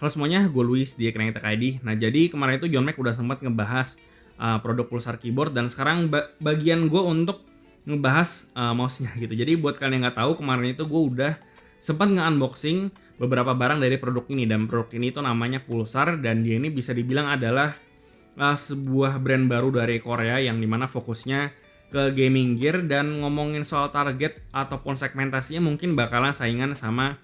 Halo semuanya, gue Luis di Ekening Tech ID. Nah, jadi kemarin itu John Mac udah sempat ngebahas produk pulsar keyboard dan sekarang bagian gue untuk ngebahas mouse-nya gitu. Jadi buat kalian yang nggak tahu, kemarin itu gue udah sempat nge-unboxing beberapa barang dari produk ini, dan produk ini itu namanya Pulsar, dan dia ini bisa dibilang adalah sebuah brand baru dari Korea yang dimana fokusnya ke gaming gear, dan ngomongin soal target ataupun segmentasinya mungkin bakalan saingan sama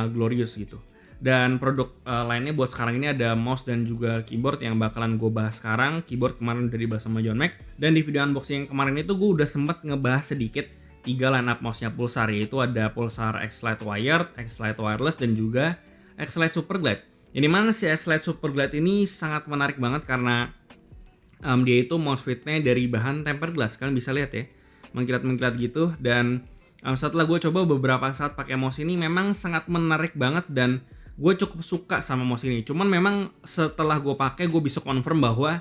Glorious gitu. Dan produk lainnya buat sekarang ini ada mouse dan juga keyboard yang bakalan gue bahas sekarang. Keyboard kemarin udah dibahas sama John Mac, dan di video unboxing yang kemarin itu gue udah sempet ngebahas sedikit 3 lineup mouse-nya Pulsar, yaitu ada Pulsar X-Lite Wired, X-Lite Wireless, dan juga X-Lite Super Glide. Yang dimana si X-Lite Super Glide ini sangat menarik banget karena dia itu mouse fitnya dari bahan tempered glass. Kalian bisa lihat ya, mengkilat-mengkilat gitu. Dan setelah gue coba beberapa saat pakai mouse ini, memang sangat menarik banget dan gue cukup suka sama mouse ini. Cuman memang setelah gue pakai, gue bisa confirm bahwa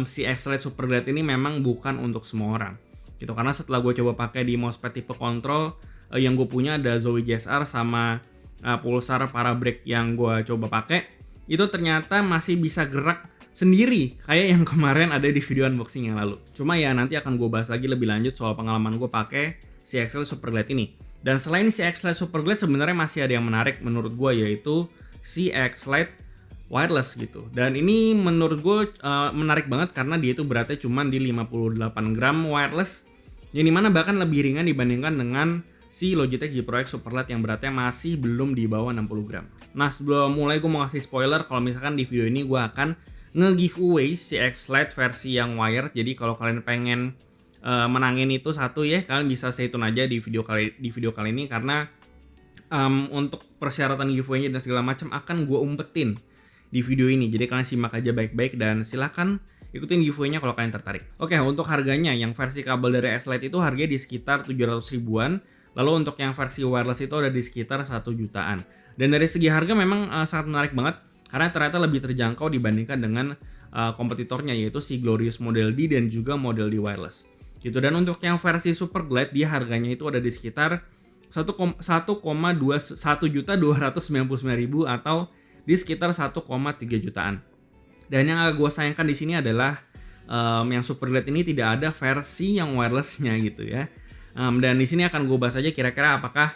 si X-Lite Super Glide ini memang bukan untuk semua orang gitu. Karena setelah gue coba pakai di mousepad tipe kontrol yang gue punya, ada Zowie JSR sama Pulsar Parabrake yang gue coba pakai, itu ternyata masih bisa gerak sendiri kayak yang kemarin ada di video unboxing yang lalu. Cuma ya nanti akan gue bahas lagi lebih lanjut soal pengalaman gue pakai si X-Lite Super Glide ini. Dan selain si X-Lite Super Glide, sebenarnya masih ada yang menarik menurut gue, yaitu si X-Lite Wireless gitu. Dan ini menurut gue menarik banget karena dia itu beratnya cuma di 58 gram wireless, yang dimana bahkan lebih ringan dibandingkan dengan si Logitech G Pro X Superlight yang beratnya masih belum di bawah 60 gram. Nah, sebelum mulai gue mau kasih spoiler kalau misalkan di video ini gue akan nge-giveaway si X-Lite versi yang wired. Jadi kalau kalian pengen menangin itu satu ya, kalian bisa stay tune aja di video kali ini, karena untuk persyaratan giveaway-nya dan segala macam akan gue umpetin di video ini. Jadi kalian simak aja baik-baik dan silahkan ikutin giveaway-nya kalau kalian tertarik. Oke, untuk harganya yang versi kabel dari X-Lite itu harganya di sekitar 700 ribuan. Lalu untuk yang versi wireless itu ada di sekitar 1 jutaan. Dan dari segi harga memang sangat menarik banget karena ternyata lebih terjangkau dibandingkan dengan kompetitornya, yaitu si Glorious Model D dan juga Model D Wireless gitu. Dan untuk yang versi Super Glide, dia harganya itu ada di sekitar 1,299.000 atau di sekitar 1,3 jutaan. Dan yang agak gue sayangkan di sini adalah yang Super Glide ini tidak ada versi yang wirelessnya gitu ya. Dan di sini akan gue bahas aja kira-kira apakah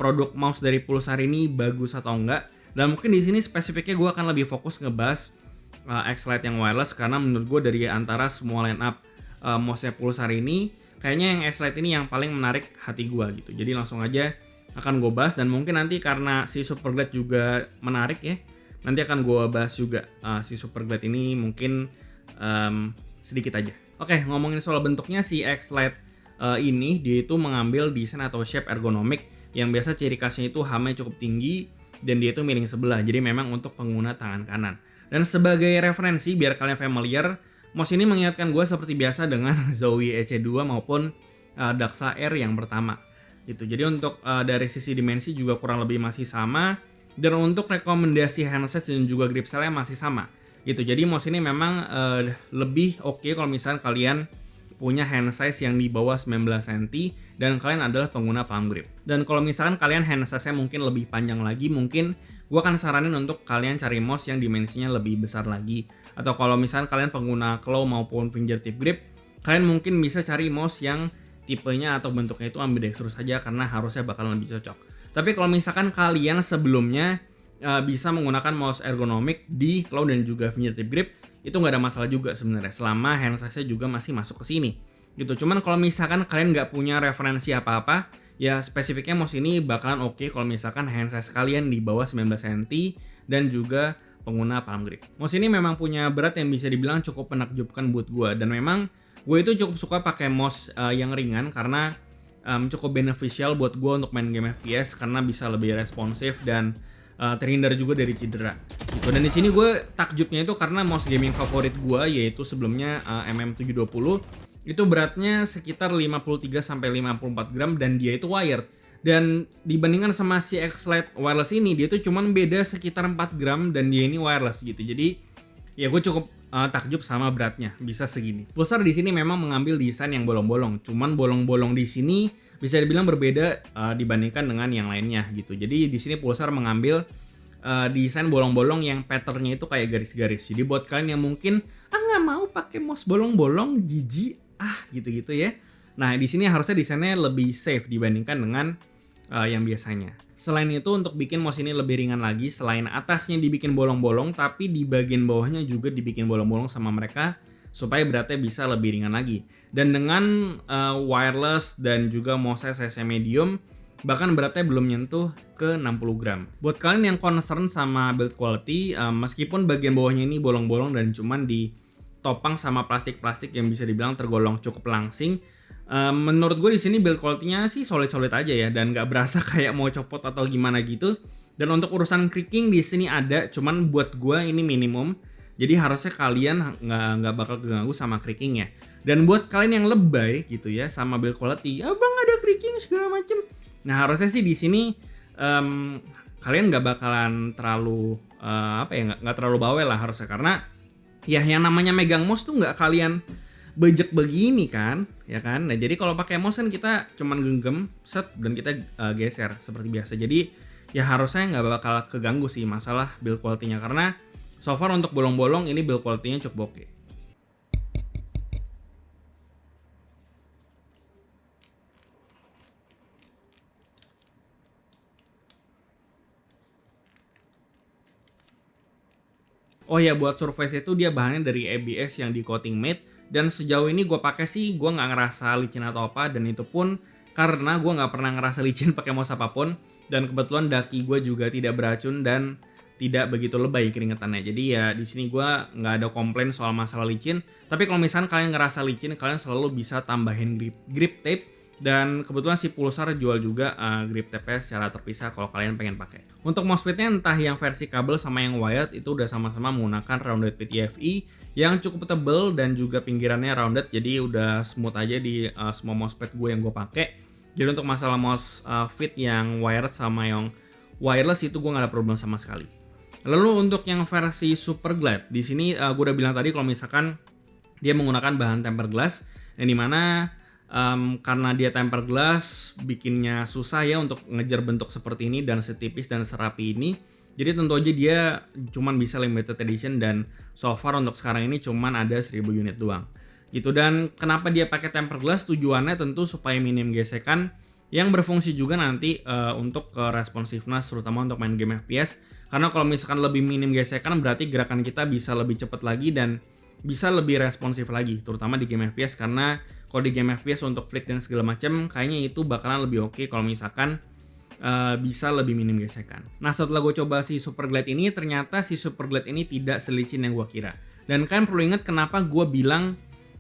produk mouse dari Pulsar ini bagus atau enggak. Dan mungkin di sini spesifiknya gue akan lebih fokus ngebahas X-Lite yang wireless, karena menurut gue dari antara semua line up mouse-nya Pulsar ini, kayaknya yang X-Lite ini yang paling menarik hati gue gitu. Jadi langsung aja akan gue bahas, dan mungkin nanti karena si Super Glide juga menarik ya, nanti akan gue bahas juga si Super Glide ini mungkin sedikit aja. Oke, ngomongin soal bentuknya, si X-Lite ini dia itu mengambil desain atau shape ergonomik yang biasa ciri khasnya itu HAM-nya cukup tinggi dan dia itu miring sebelah. Jadi memang untuk pengguna tangan kanan. Dan sebagai referensi biar kalian familiar, mouse ini mengingatkan gue seperti biasa dengan Zowie EC2 maupun Daxa R yang pertama gitu. Jadi untuk dari sisi dimensi juga kurang lebih masih sama, dan untuk rekomendasi handset dan juga grip style-nya masih sama gitu. Jadi mouse ini memang lebih oke kalau misalnya kalian punya hand size yang di bawah 19 cm dan kalian adalah pengguna palm grip. Dan kalau misalkan kalian hand size-nya mungkin lebih panjang lagi, mungkin gue akan saranin untuk kalian cari mouse yang dimensinya lebih besar lagi. Atau kalau misalkan kalian pengguna claw maupun fingertip grip, kalian mungkin bisa cari mouse yang tipenya atau bentuknya itu ambidextrous saja, karena harusnya bakalan lebih cocok. Tapi kalau misalkan kalian sebelumnya bisa menggunakan mouse ergonomik di claw dan juga fingertip grip, itu nggak ada masalah juga sebenarnya, selama hand size-nya juga masih masuk ke sini gitu. Cuman kalau misalkan kalian nggak punya referensi apa-apa, ya spesifiknya mouse ini bakalan oke kalau misalkan hand size kalian di bawah 19 cm dan juga pengguna palm grip. Mouse ini memang punya berat yang bisa dibilang cukup menakjubkan buat gue, dan memang gue itu cukup suka pakai mouse yang ringan karena cukup beneficial buat gue untuk main game FPS, karena bisa lebih responsif dan terhindar juga dari cedera gitu. Dan di sini gue takjubnya itu karena mouse gaming favorit gue, yaitu sebelumnya MM720, itu beratnya sekitar 53 sampai 54 gram dan dia itu wired. Dan dibandingkan sama si X-Lite wireless ini, dia tuh cuman beda sekitar 4 gram dan dia ini wireless gitu. Jadi ya gue cukup takjub sama beratnya bisa segini. Pulsar di sini memang mengambil desain yang bolong-bolong. Cuman bolong-bolong di sini bisa dibilang berbeda dibandingkan dengan yang lainnya gitu. Jadi di sini Pulsar mengambil desain bolong-bolong yang patternnya itu kayak garis-garis. Jadi buat kalian yang mungkin nggak mau pakai mouse bolong-bolong, jijik, gitu-gitu ya. Nah di sini harusnya desainnya lebih safe dibandingkan dengan yang biasanya. Selain itu untuk bikin mouse ini lebih ringan lagi, selain atasnya dibikin bolong-bolong, tapi di bagian bawahnya juga dibikin bolong-bolong sama mereka supaya beratnya bisa lebih ringan lagi. Dan dengan wireless dan juga mouse size medium, bahkan beratnya belum nyentuh ke 60 gram. Buat kalian yang concern sama build quality, meskipun bagian bawahnya ini bolong-bolong dan cuman ditopang sama plastik-plastik yang bisa dibilang tergolong cukup langsing, menurut gue di sini build quality-nya sih solid-solid aja ya, dan nggak berasa kayak mau copot atau gimana gitu. Dan untuk urusan creaking di sini ada, cuman buat gue ini minimum. Jadi harusnya kalian nggak bakal keganggu sama creakingnya. Dan buat kalian yang lebay gitu ya sama build quality, bang ada creaking segala macem. Nah harusnya sih di sini kalian nggak bakalan terlalu nggak terlalu bawel lah harusnya, karena ya yang namanya megang mouse tuh nggak kalian bejek begini kan, ya kan. Nah jadi kalau pakai mouse kan kita cuman genggam set dan kita geser seperti biasa. Jadi ya harusnya nggak bakal keganggu sih masalah build quality-nya, karena so far untuk bolong-bolong ini build quality-nya cukup oke. Oh ya, buat surface itu dia bahannya dari ABS yang di coating matte, dan sejauh ini gue pakai sih gue nggak ngerasa licin atau apa, dan itu pun karena gue nggak pernah ngerasa licin pakai mouse apapun, dan kebetulan daki gue juga tidak beracun dan tidak begitu lebay keringetannya. Jadi ya di sini gue nggak ada komplain soal masalah licin. Tapi kalau misalkan kalian ngerasa licin, kalian selalu bisa tambahin grip tape. Dan kebetulan si Pulsar jual juga grip tape secara terpisah kalau kalian pengen pakai. Untuk mousepad-nya entah yang versi kabel sama yang wired itu udah sama-sama menggunakan rounded PTFE yang cukup tebel dan juga pinggirannya rounded, jadi udah smooth aja di semua mousepad gue yang gue pakai. Jadi untuk masalah mouse fit yang wired sama yang wireless itu gue nggak ada problem sama sekali. Lalu untuk yang versi Super Glide, di sini gue udah bilang tadi kalau misalkan dia menggunakan bahan tempered glass, yang dimana karena dia tempered glass bikinnya susah ya untuk ngejar bentuk seperti ini dan setipis dan serapi ini. Jadi tentu aja dia cuman bisa limited edition, dan so far untuk sekarang ini cuman ada 1000 unit doang. Gitu. Dan kenapa dia pakai tempered glass? Tujuannya tentu supaya minim gesekan, yang berfungsi juga nanti untuk responsiveness, terutama untuk main game FPS. Karena kalau misalkan lebih minim gesekan berarti gerakan kita bisa lebih cepat lagi dan bisa lebih responsif lagi, terutama di game FPS. Karena kalau di game FPS untuk flick dan segala macam kayaknya itu bakalan lebih oke kalau misalkan bisa lebih minim gesekan. Nah setelah gue coba si Super Glide ini, ternyata si Super Glide ini tidak selicin yang gue kira. Dan kalian perlu ingat kenapa gue bilang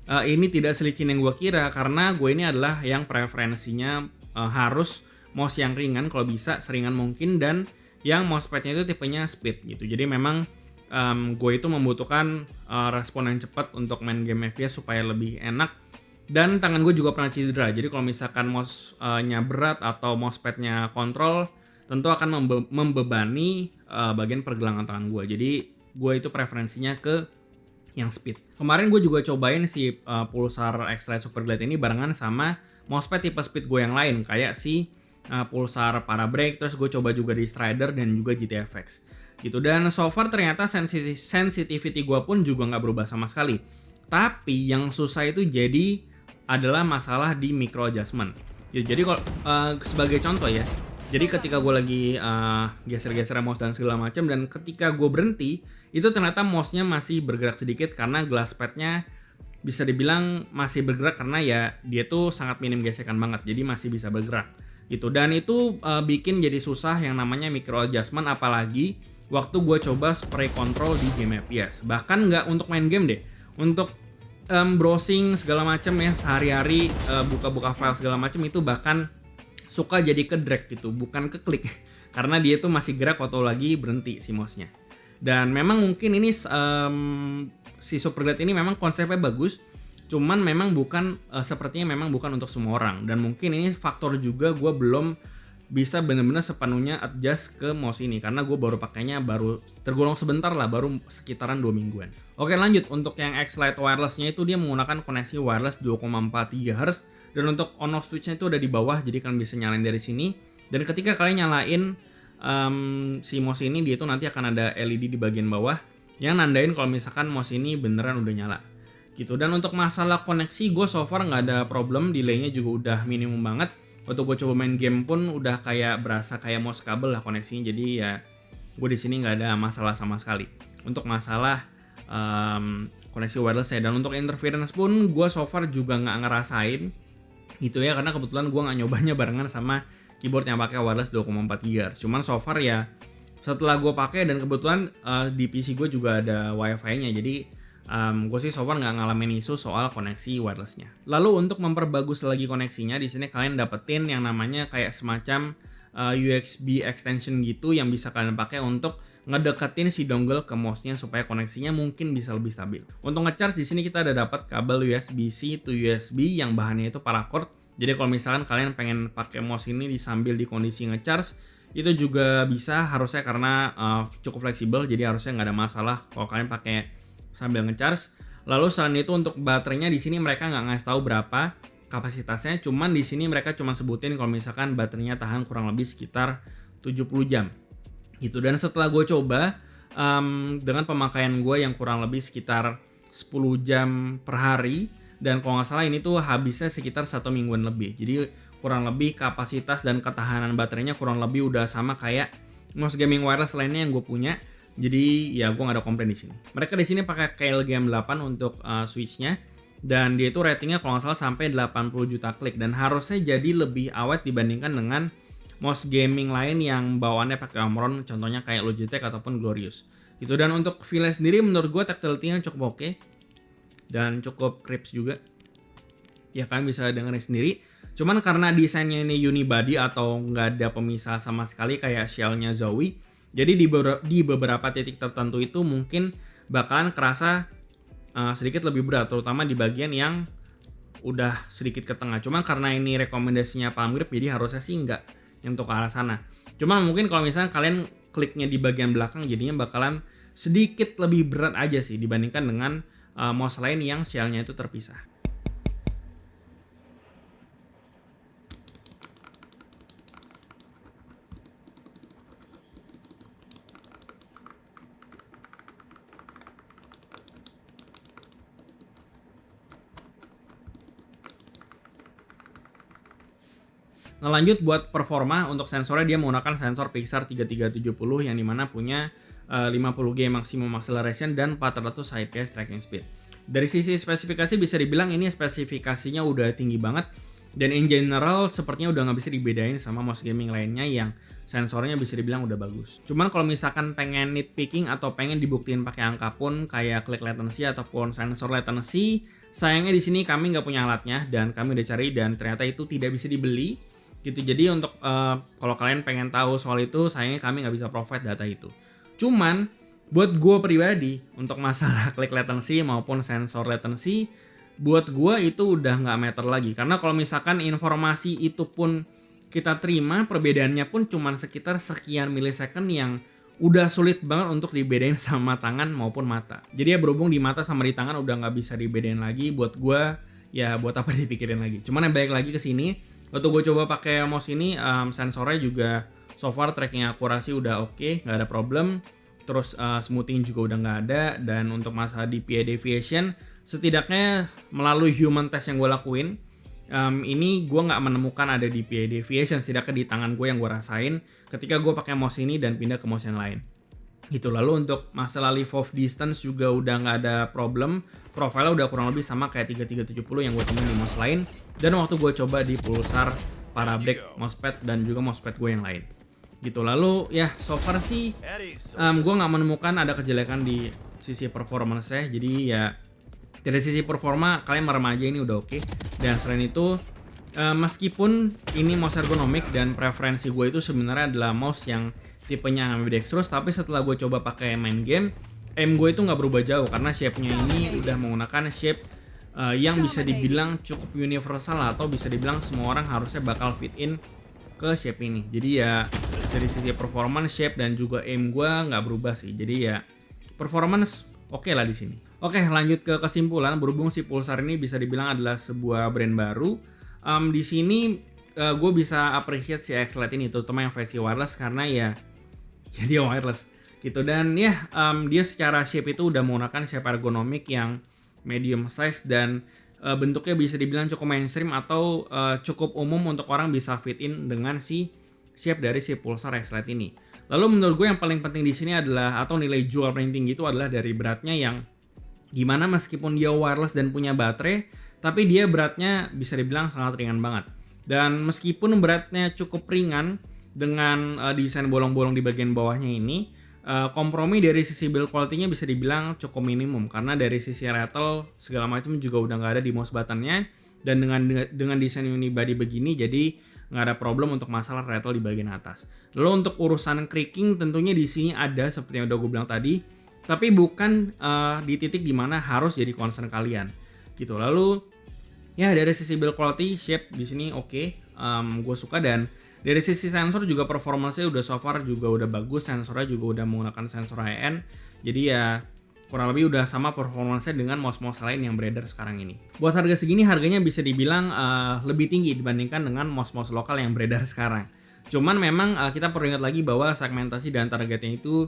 ini tidak selicin yang gue kira, karena gue ini adalah yang preferensinya harus mouse yang ringan, kalau bisa seringan mungkin, dan yang mousepadnya itu tipenya speed gitu. Jadi memang gue itu membutuhkan respon yang cepat untuk main game FPS supaya lebih enak. Dan tangan gue juga pernah cedera. Jadi kalau misalkan mouse-nya berat atau mousepadnya kontrol, tentu akan membebani bagian pergelangan tangan gue. Jadi gue itu preferensinya ke yang speed. Kemarin gue juga cobain si Pulsar X-Rite Super Glide ini barengan sama mousepad tipe speed gue yang lain, kayak si Pulsar Parabrake, terus gue coba juga di Strider dan juga GTFX gitu. Dan so far ternyata sensitivity gue pun juga nggak berubah sama sekali. Tapi yang susah itu jadi adalah masalah di micro adjustment ya. Jadi kalau sebagai contoh ya, jadi ketika gue lagi geser-geser mouse dan segala macam, dan ketika gue berhenti itu ternyata mouse-nya masih bergerak sedikit, karena glass pad-nya bisa dibilang masih bergerak, karena ya dia tuh sangat minim gesekan banget, jadi masih bisa bergerak gitu. Dan itu bikin jadi susah yang namanya micro adjustment, apalagi waktu gue coba spray control di game FPS. Bahkan nggak untuk main game deh, untuk browsing segala macam ya sehari-hari, buka-buka file segala macam, itu bahkan suka jadi ke drag gitu, bukan ke klik karena dia tuh masih gerak waktu lagi berhenti si mouse-nya. Dan memang mungkin ini si Super Glide ini memang konsepnya bagus, cuman memang bukan sepertinya memang bukan untuk semua orang, dan mungkin ini faktor juga gue belum bisa benar-benar sepenuhnya adjust ke mouse ini, karena gue baru pakainya baru tergolong sebentar lah, baru sekitaran 2 mingguan. Oke lanjut, untuk yang X-Lite wireless-nya itu dia menggunakan koneksi wireless 2,4 GHz, dan untuk on off switch-nya itu udah di bawah, jadi kalian bisa nyalain dari sini. Dan ketika kalian nyalain si mouse ini dia tuh nanti akan ada LED di bagian bawah yang nandain kalau misalkan mouse ini beneran udah nyala gitu. Dan untuk masalah koneksi gue so far nggak ada problem, delaynya juga udah minimum banget. Waktu gue coba main game pun udah kayak berasa kayak mouse kabel lah koneksinya, jadi ya gue di sini nggak ada masalah sama sekali untuk masalah koneksi wireless ya. Dan untuk interference pun gue so far juga nggak ngerasain gitu ya, karena kebetulan gue nggak nyobanya barengan sama keyboard yang pakai wireless 2,4 GHz. Cuman so far ya setelah gue pakai dan kebetulan di PC gue juga ada wifi-nya, jadi gue sih so far nggak ngalamin isu soal koneksi wirelessnya. Lalu untuk memperbagus lagi koneksinya, di sini kalian dapetin yang namanya kayak semacam USB extension gitu yang bisa kalian pakai untuk ngedeketin si dongle ke mouse-nya supaya koneksinya mungkin bisa lebih stabil. Untuk ngecharge di sini kita ada dapat kabel USB-C to USB yang bahannya itu paracord. Jadi kalau misalkan kalian pengen pakai mouse ini sambil di kondisi ngecharge itu juga bisa harusnya, karena cukup fleksibel, jadi harusnya nggak ada masalah kalau kalian pakai sambil ngecharge. Lalu selain itu untuk baterainya di sini mereka nggak ngasih tahu berapa kapasitasnya, cuman di sini mereka cuma sebutin kalau misalkan baterainya tahan kurang lebih sekitar 70 jam gitu. Dan setelah gue coba dengan pemakaian gue yang kurang lebih sekitar 10 jam per hari, dan kalau nggak salah ini tuh habisnya sekitar 1 mingguan lebih. Jadi kurang lebih kapasitas dan ketahanan baterainya kurang lebih udah sama kayak mouse gaming wireless lainnya yang gue punya. Jadi ya gue nggak ada komplain di sini. Mereka di sini pakai KLGM 8 untuk switchnya, dan dia itu ratingnya kalau nggak salah sampai 80 juta klik, dan harusnya jadi lebih awet dibandingkan dengan mouse gaming lain yang bawaannya pakai Omron, contohnya kayak Logitech ataupun Glorious gitu. Dan untuk feel sendiri menurut gue tactility-nya cukup oke dan cukup crisp juga ya, kalian bisa dengerin sendiri. Cuman karena desainnya ini unibody atau nggak ada pemisah sama sekali kayak shell-nya Zowie, jadi di beberapa titik tertentu itu mungkin bakalan kerasa sedikit lebih berat, terutama di bagian yang udah sedikit ke tengah. Cuman karena ini rekomendasinya palm grip, jadi harusnya sih nggak untuk ke arah sana. Cuman mungkin kalau misalnya kalian kliknya di bagian belakang, jadinya bakalan sedikit lebih berat aja sih dibandingkan dengan mouse lain yang shell-nya itu terpisah. Nah lanjut buat performa, untuk sensornya dia menggunakan sensor Pixar 3370 yang dimana punya 50G maximum acceleration dan 400 IPS tracking speed. Dari sisi spesifikasi bisa dibilang ini spesifikasinya udah tinggi banget, dan in general sepertinya udah nggak bisa dibedain sama mouse gaming lainnya yang sensornya bisa dibilang udah bagus. Cuman kalau misalkan pengen nitpicking atau pengen dibuktiin pakai angka pun kayak click latency ataupun sensor latency, sayangnya di sini kami nggak punya alatnya dan kami udah cari dan ternyata itu tidak bisa dibeli gitu. Jadi untuk kalau kalian pengen tahu soal itu, sayangnya kami nggak bisa provide data itu. Cuman buat gue pribadi untuk masalah click latency maupun sensor latency, buat gue itu udah nggak matter lagi, karena kalau misalkan informasi itu pun kita terima, perbedaannya pun cuma sekitar sekian milisecond yang udah sulit banget untuk dibedain sama tangan maupun mata. Jadi ya berhubung di mata sama di tangan udah nggak bisa dibedain lagi, buat gue ya buat apa dipikirin lagi. Cuman yang balik lagi ke sini, waktu gue coba pakai mouse ini, sensornya juga so far tracking akurasi udah oke, nggak ada problem. Terus smoothing juga udah nggak ada, dan untuk masalah DPI deviation setidaknya melalui human test yang gue lakuin, ini gue nggak menemukan ada DPI deviation setidaknya di tangan gue yang gue rasain ketika gue pakai mouse ini dan pindah ke mouse yang lain gitu. Lalu untuk masalah leave of distance juga udah nggak ada problem, profile udah kurang lebih sama kayak 3370 yang gue temuin di mouse lain, dan waktu gue coba di Pulsar, Parabreak, mousepad dan juga mousepad gue yang lain gitu. Lalu ya so far sih gue nggak menemukan ada kejelekan di sisi performance-nya, jadi ya dari sisi performa kalian merem aja ini udah oke. Dan selain itu meskipun ini mouse ergonomik dan preferensi gue itu sebenarnya adalah mouse yang tipenya ambidextrous, tapi setelah gue coba pakai main game, aim gue itu nggak berubah jauh karena shape-nya ini udah menggunakan shape yang bisa dibilang cukup universal, atau bisa dibilang semua orang harusnya bakal fit in ke shape ini. Jadi ya dari sisi performance, shape dan juga aim gue nggak berubah sih. Jadi ya performance oke lah di sini. Oke, lanjut ke kesimpulan. Berhubung si Pulsar ini bisa dibilang adalah sebuah brand baru, di sini gue bisa appreciate si X-Lite ini, terutama yang versi wireless, karena ya jadi wireless gitu. Dan ya dia secara shape itu udah menggunakan shape ergonomik yang medium size dan bentuknya bisa dibilang cukup mainstream atau cukup umum untuk orang bisa fit in dengan si shape dari si Pulsar X-Lite ini. Lalu menurut gue yang paling penting di sini adalah, atau nilai jual paling tinggi itu adalah dari beratnya, yang gimana meskipun dia wireless dan punya baterai, tapi dia beratnya bisa dibilang sangat ringan banget. Dan meskipun beratnya cukup ringan dengan desain bolong-bolong di bagian bawahnya ini, kompromi dari sisi build quality-nya bisa dibilang cukup minimum, karena dari sisi rattle segala macam juga udah nggak ada di mouse button-nya, dan dengan desain unibody begini jadi nggak ada problem untuk masalah rattle di bagian atas. Lalu untuk urusan creaking tentunya di sini ada seperti yang udah gue bilang tadi, tapi bukan di titik dimana harus jadi concern kalian gitu. Lalu ya dari sisi build quality, shape di sini oke, gue suka. Dan dari sisi sensor juga performanya udah so far juga udah bagus, sensornya juga udah menggunakan sensor high-end, jadi ya kurang lebih udah sama performanya dengan mouse-mouse lain yang beredar sekarang ini. Buat harga segini, harganya bisa dibilang lebih tinggi dibandingkan dengan mouse-mouse lokal yang beredar sekarang. Cuman memang kita perlu ingat lagi bahwa segmentasi dan targetnya itu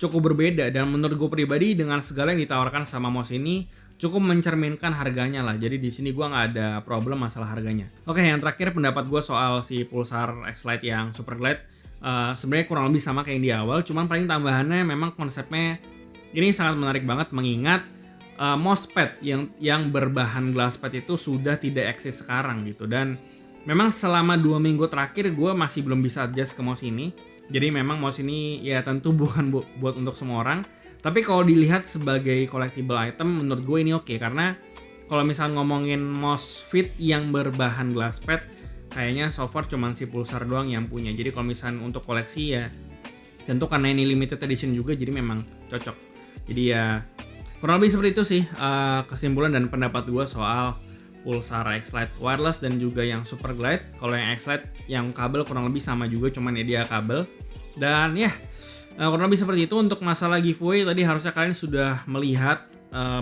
cukup berbeda, dan menurut gue pribadi dengan segala yang ditawarkan sama mouse ini cukup mencerminkan harganya lah. Jadi di sini gue nggak ada problem masalah harganya. Oke, yang terakhir pendapat gue soal si Pulsar X-Lite yang Super Glide, sebenarnya kurang lebih sama kayak yang di awal, cuman paling tambahannya memang konsepnya ini sangat menarik banget, mengingat mousepad yang berbahan glass pad itu sudah tidak eksis sekarang gitu. Dan memang selama 2 minggu terakhir gue masih belum bisa adjust ke mouse ini. Jadi memang mouse ini ya tentu bukan buat untuk semua orang. Tapi kalau dilihat sebagai collectible item, menurut gue ini oke. Karena kalau misalnya ngomongin mouse fit yang berbahan glass pad, kayaknya so far cuman si Pulsar doang yang punya. Jadi kalau misalnya untuk koleksi ya tentu karena ini limited edition juga, jadi memang cocok. Jadi ya kurang lebih seperti itu sih kesimpulan dan pendapat gue soal Pulsar X-Lite wireless dan juga yang Super Glide. Kalau yang X-Lite yang kabel kurang lebih sama juga, cuman ya dia kabel. Dan ya kurang lebih seperti itu untuk masalah giveaway. Tadi harusnya kalian sudah melihat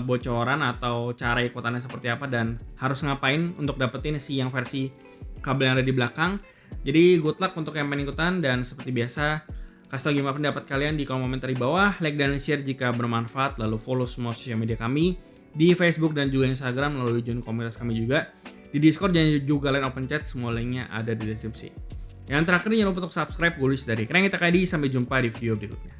bocoran atau cara ikutannya seperti apa dan harus ngapain untuk dapetin si yang versi kabel yang ada di belakang. Jadi good luck untuk yang pengen ikutan, dan seperti biasa kasih tau gimana pendapat kalian di kolom komentar di bawah, like dan share jika bermanfaat, lalu follow semua sosial media kami di Facebook dan juga Instagram, lalu join komunitas kami juga di Discord dan juga line open chat, semua linknya ada di deskripsi. Yang terakhir jangan lupa untuk subscribe. Gue Luis dari Keren Kita KD, sampai jumpa di video berikutnya.